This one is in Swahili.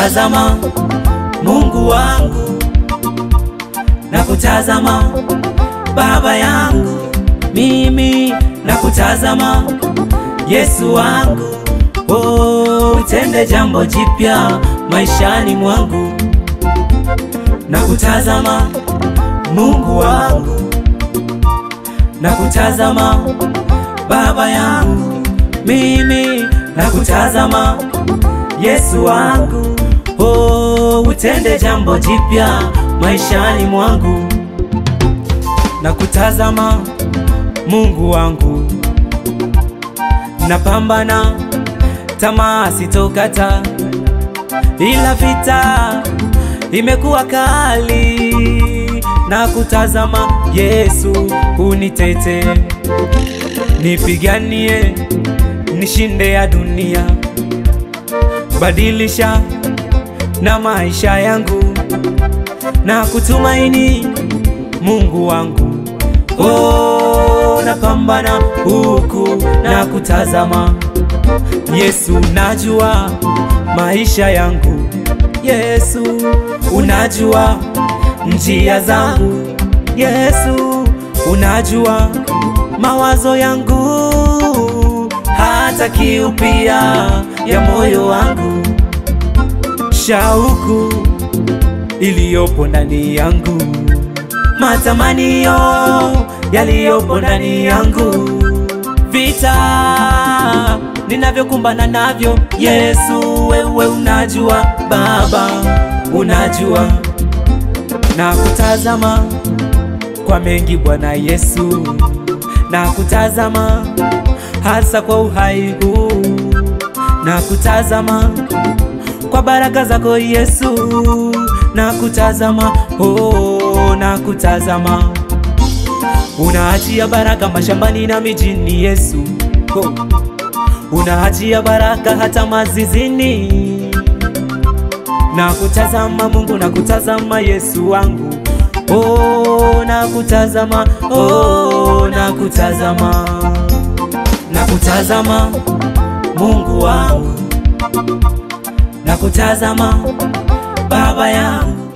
nakutazama Mungu wangu, nakutazama Baba yangu, mimi nakutazama Yesu wangu. Oh, utende jambo jipya maishani mwangu. Nakutazama Mungu wangu, nakutazama Baba yangu, mimi nakutazama Yesu wangu. Oh, utende jambo jipya maishani mwangu. Nakutazama Mungu wangu, napambana tamaa sitokata, ila vita imekuwa kali. Nakutazama Yesu, unitete, nipiganie, nishinde ya dunia. Badilisha na maisha yangu, na kutumaini Mungu wangu. Oh, napambana huku na kutazama Yesu, najua maisha yangu. Yesu, unajua njia zangu. Yesu, unajua mawazo yangu, hata kiu pia ya moyo wangu, shauku iliyopo ndani yangu, matamanio yaliyopo ndani yangu, vita ninavyokumbana navyo. Yesu, wewe unajua, Baba unajua. Nakutazama kwa mengi Bwana Yesu, nakutazama hasa kwa uhai huu, nakutazama kwa baraka zako Yesu, nakutazama. Oh, nakutazama unaachia baraka mashambani na mijini Yesu. Oh, unaachia baraka hata mazizini. Nakutazama Mungu, nakutazama Yesu wangu. Oh, nakutazama, oh, nakutazama. Nakutazama Mungu wangu, nakutazama Baba yangu,